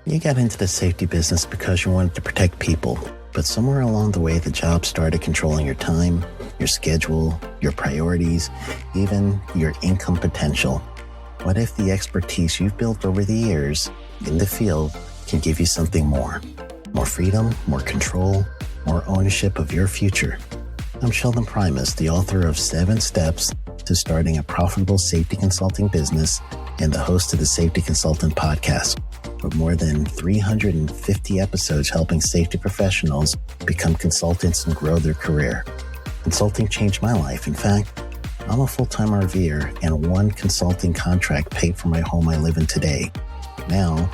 You got into the safety business because you wanted to protect people, but somewhere along the way, the job started controlling your time, your schedule, your priorities, even your income potential. What if the expertise you've built over the years in the field can give you something more? More freedom, more control, more ownership of your future. I'm Sheldon Primus, the author of 7 Steps to Starting a Profitable Safety Consulting Business and the host of the Safety Consultant Podcast, with more than 350 episodes helping safety professionals become consultants and grow their career. Consulting changed my life. In fact, I'm a full-time RVer, and one consulting contract paid for my home I live in today. Now,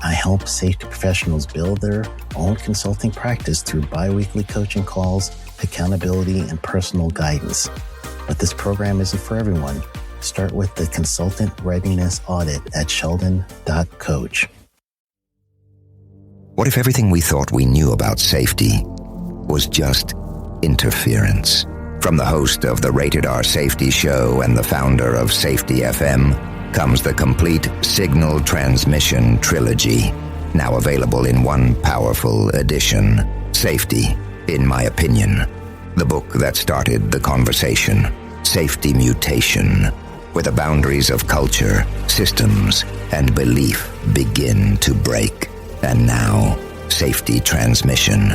I help safety professionals build their own consulting practice through bi-weekly coaching calls, accountability, and personal guidance. But this program isn't for everyone. Start with the Consultant Readiness Audit at sheldon.coach. What if everything we thought we knew about safety was just interference? From the host of the Rated R Safety Show and the founder of Safety FM comes the complete Signal Transmission Trilogy, now available in one powerful edition. Safety, in my opinion, the book that started the conversation. Safety Mutation, where the boundaries of culture, systems, and belief begin to break. And now, Safety Transmission,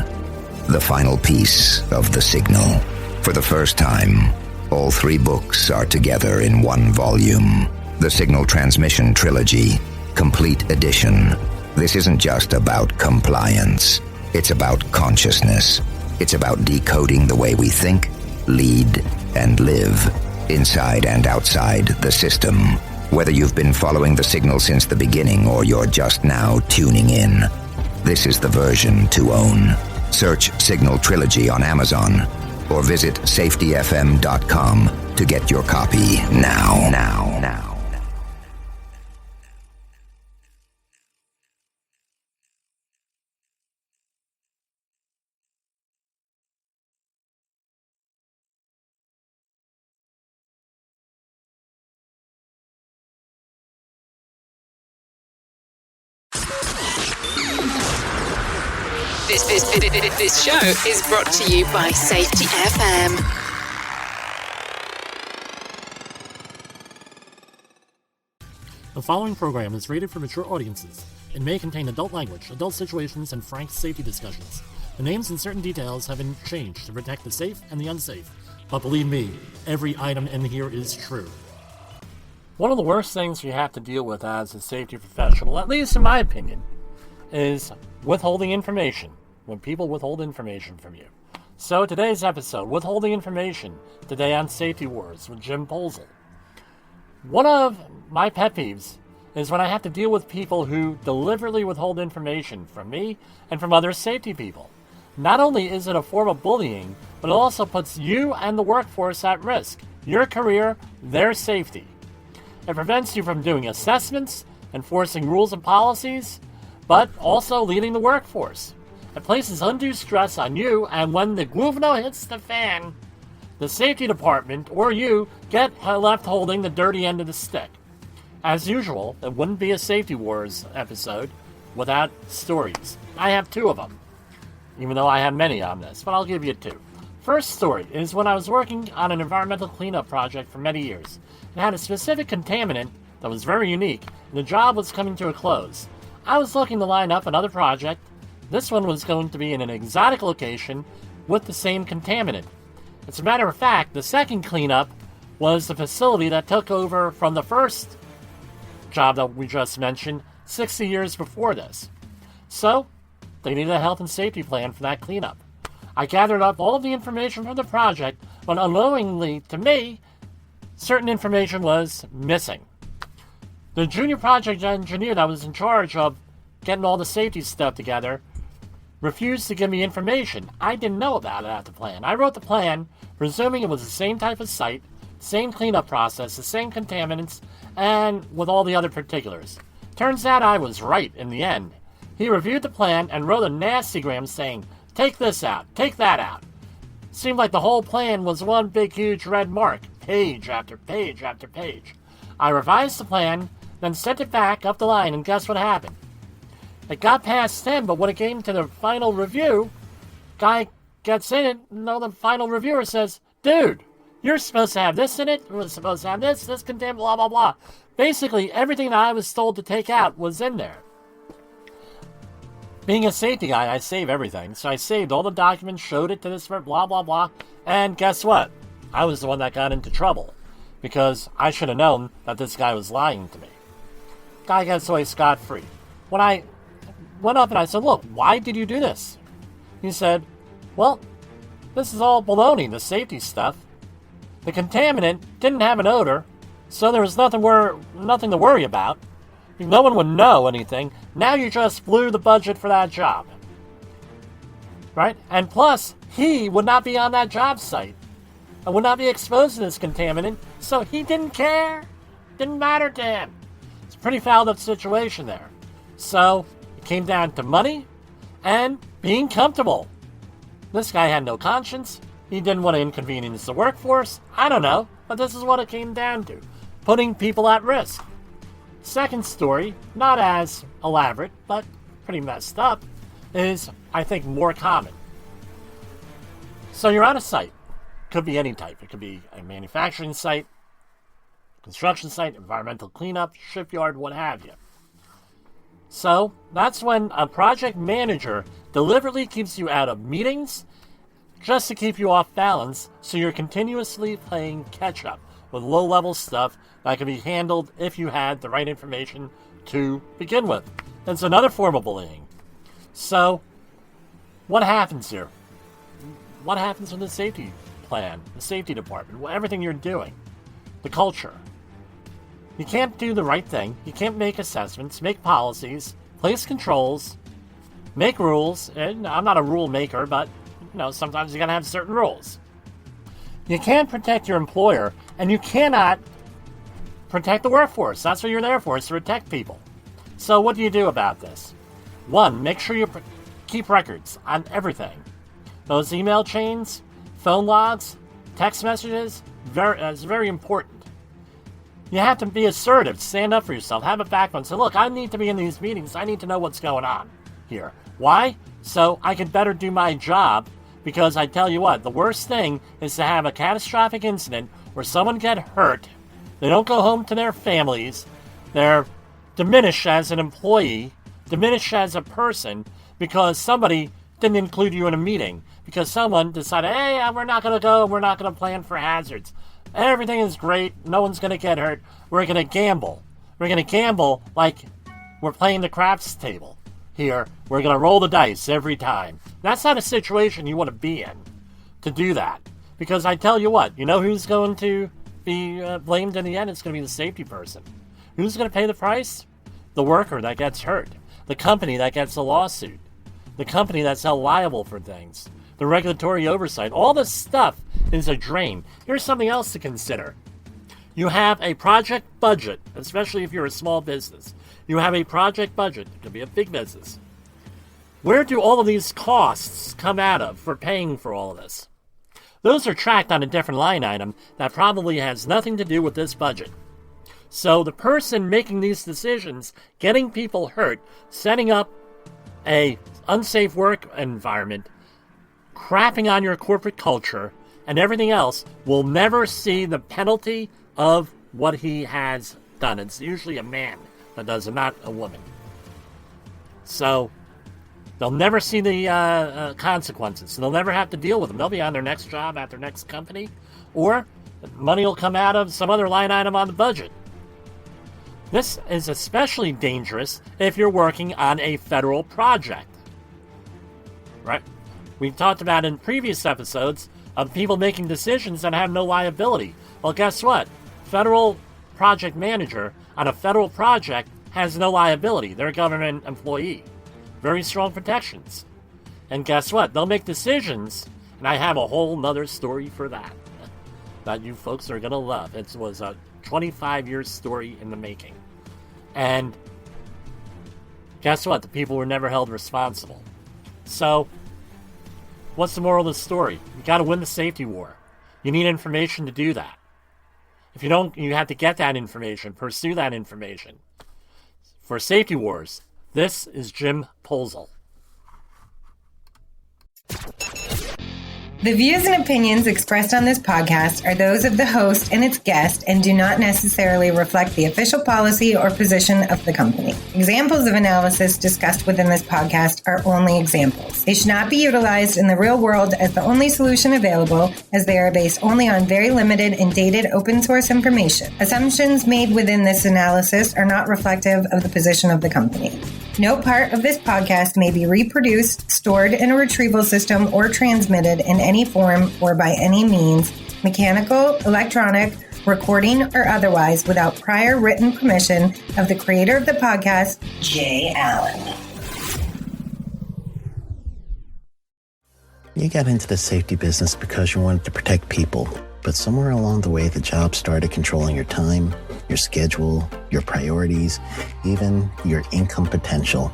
the final piece of the signal. For the first time, all 3 books are together in one volume. The Signal Transmission Trilogy, Complete Edition. This isn't just about compliance. It's about consciousness. It's about decoding the way we think, lead, and live, inside and outside the system. Whether you've been following the signal since the beginning or you're just now tuning in, this is the version to own. Search Signal Trilogy on Amazon or visit safetyfm.com to get your copy now. This show is brought to you by Safety FM. The following program is rated for mature audiences. It may contain adult language, adult situations, and frank safety discussions. The names and certain details have been changed to protect the safe and the unsafe. But believe me, every item in here is true. One of the worst things you have to deal with as a safety professional, at least in my opinion, is withholding information. When people withhold information from you. So today's episode, Withholding Information, today on Safety Wars with Jim Polzel. One of my pet peeves is when I have to deal with people who deliberately withhold information from me and from other safety people. Not only is it a form of bullying, but it also puts you and the workforce at risk. Your career, their safety. It prevents you from doing assessments, enforcing rules and policies, but also leading the workforce. It places undue stress on you, and when the guvno hits the fan, the safety department or you get left holding the dirty end of the stick. As usual, it wouldn't be a Safety Wars episode without stories. I have 2 of them, even though I have many on this, but I'll give you 2. First story is when I was working on an environmental cleanup project for many years. It had a specific contaminant that was very unique, and the job was coming to a close. I was looking to line up another project. This one was going to be in an exotic location with the same contaminant. As a matter of fact, the second cleanup was the facility that took over from the first job that we just mentioned 60 years before this. So, they needed a health and safety plan for that cleanup. I gathered up all of the information from the project, but unknowingly to me, certain information was missing. The junior project engineer that was in charge of getting all the safety stuff together refused to give me information. I didn't know about the plan. I wrote the plan, presuming it was the same type of site, same cleanup process, the same contaminants, and with all the other particulars. Turns out I was right in the end. He reviewed the plan and wrote a nastygram saying, "Take this out, take that out." Seemed like the whole plan was one big huge red mark, page after page after page. I revised the plan, then sent it back up the line, and guess what happened? It got past him, but when it came to the final review, guy gets in it, the final reviewer says, dude, you're supposed to have this in it, you're supposed to have this contained, blah, blah, blah. Basically, everything that I was told to take out was in there. Being a safety guy, I save everything. So I saved all the documents, showed it to this firm, blah, blah, blah. And guess what? I was the one that got into trouble. Because I should have known that this guy was lying to me. Guy gets away scot-free. When I went up and I said, look, why did you do this? He said, well, this is all baloney, the safety stuff. The contaminant didn't have an odor, so there was nothing to worry about. No one would know anything. Now you just blew the budget for that job. Right? And plus, he would not be on that job site. And would not be exposed to this contaminant, so he didn't care. Didn't matter to him. It's a pretty fouled up situation there. So, it came down to money and being comfortable. This guy had no conscience. He didn't want to inconvenience the workforce. I don't know, but this is what it came down to. Putting people at risk. Second story, not as elaborate, but pretty messed up, is, I think, more common. So you're on a site. Could be any type. It could be a manufacturing site, construction site, environmental cleanup, shipyard, what have you. So that's when a project manager deliberately keeps you out of meetings just to keep you off balance, so you're continuously playing catch-up with low-level stuff that can be handled if you had the right information to begin with. That's another form of bullying. So, what happens here? What happens in the safety plan, the safety department, everything you're doing, the culture? You can't do the right thing. You can't make assessments, make policies, place controls, make rules. And I'm not a rule maker, but sometimes you gotta have certain rules. You can't protect your employer, and you cannot protect the workforce. That's what you're there for, is to protect people. So what do you do about this? One, make sure you keep records on everything. Those email chains, phone logs, text messages, that's very important. You have to be assertive, stand up for yourself, have a backbone. Say, look, I need to be in these meetings. I need to know what's going on here. Why? So I can better do my job, because I tell you what, the worst thing is to have a catastrophic incident where someone get hurt, they don't go home to their families, they're diminished as an employee, diminished as a person, because somebody didn't include you in a meeting, because someone decided, hey, we're not going to go, we're not going to plan for hazards. Everything is great, no one's going to get hurt, we're going to gamble. We're going to gamble like we're playing the craps table. Here, we're going to roll the dice every time. That's not a situation you want to be in, to do that. Because I tell you what, you know who's going to be blamed in the end? It's going to be the safety person. Who's going to pay the price? The worker that gets hurt. The company that gets a lawsuit. The company that's held liable for things. The regulatory oversight. All this stuff is a drain. Here's something else to consider. You have a project budget, especially if you're a small business. You have a project budget. It could be a big business. Where do all of these costs come out of for paying for all of this? Those are tracked on a different line item that probably has nothing to do with this budget. So the person making these decisions, getting people hurt, setting up a unsafe work environment, crapping on your corporate culture, and everything else will never see the penalty of what he has done. It's usually a man that does it, not a woman. So they'll never see the consequences. So they'll never have to deal with them. They'll be on their next job at their next company, or money will come out of some other line item on the budget. This is especially dangerous if you're working on a federal project. Right? We've talked about in previous episodes of people making decisions that have no liability. Well, guess what? Federal project manager on a federal project has no liability. They're a government employee. Very strong protections. And guess what? They'll make decisions, and I have a whole nother story for that you folks are going to love. It was a 25-year story in the making. And guess what? The people were never held responsible. So, what's the moral of the story? You got to win the safety war. You need information to do that. If you don't, you have to get that information, pursue that information. For safety wars, This is Jim Polzel. The views and opinions expressed on this podcast are those of the host and its guest and do not necessarily reflect the official policy or position of the company. Examples of analysis discussed within this podcast are only examples. They should not be utilized in the real world as the only solution available, as they are based only on very limited and dated open source information. Assumptions made within this analysis are not reflective of the position of the company. No part of this podcast may be reproduced, stored in a retrieval system, or transmitted in any form or by any means, mechanical, electronic, recording, or otherwise, without prior written permission of the creator of the podcast, Jay Allen. You got into the safety business because you wanted to protect people, but somewhere along the way, the job started controlling your time, your schedule, your priorities, even your income potential.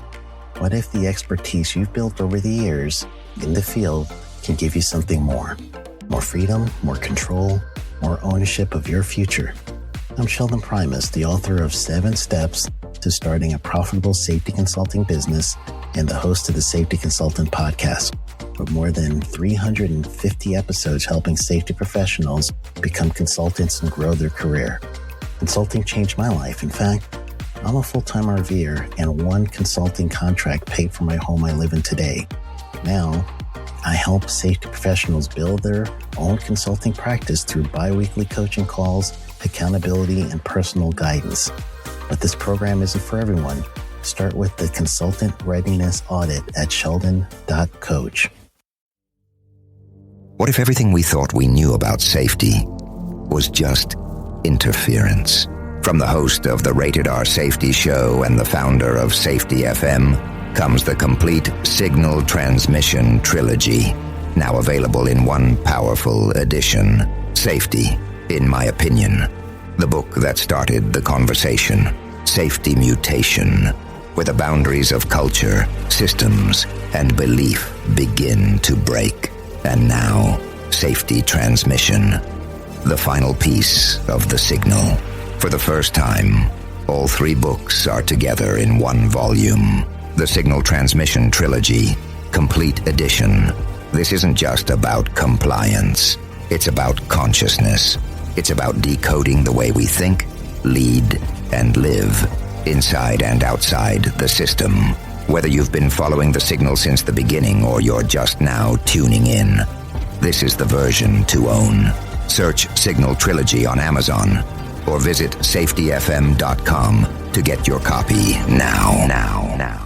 What if the expertise you've built over the years in the field can give you something more? More freedom, more control, more ownership of your future. I'm Sheldon Primus, the author of 7 Steps to Starting a Profitable Safety Consulting Business and the host of the Safety Consultant Podcast, with more than 350 episodes helping safety professionals become consultants and grow their career. Consulting changed my life. In fact, I'm a full-time RVer, and one consulting contract paid for my home I live in today. Now, I help safety professionals build their own consulting practice through bi-weekly coaching calls, accountability, and personal guidance. But this program isn't for everyone. Start with the Consultant Readiness Audit at sheldon.coach. What if everything we thought we knew about safety was just interference? From the host of the Rated R Safety Show and the founder of Safety FM comes the complete signal transmission trilogy, now available in one powerful edition. Safety, in my opinion, the book that started the conversation. Safety Mutation, where the boundaries of culture, systems, and belief begin to break. And now, Safety Transmission, the final piece of the signal. For the first time, all 3 books are together in one volume. The Signal Transmission Trilogy, Complete Edition. This isn't just about compliance. It's about consciousness. It's about decoding the way we think, lead, and live, inside and outside the system. Whether you've been following the signal since the beginning or you're just now tuning in, this is the version to own. Search Signal Trilogy on Amazon or visit safetyfm.com to get your copy now.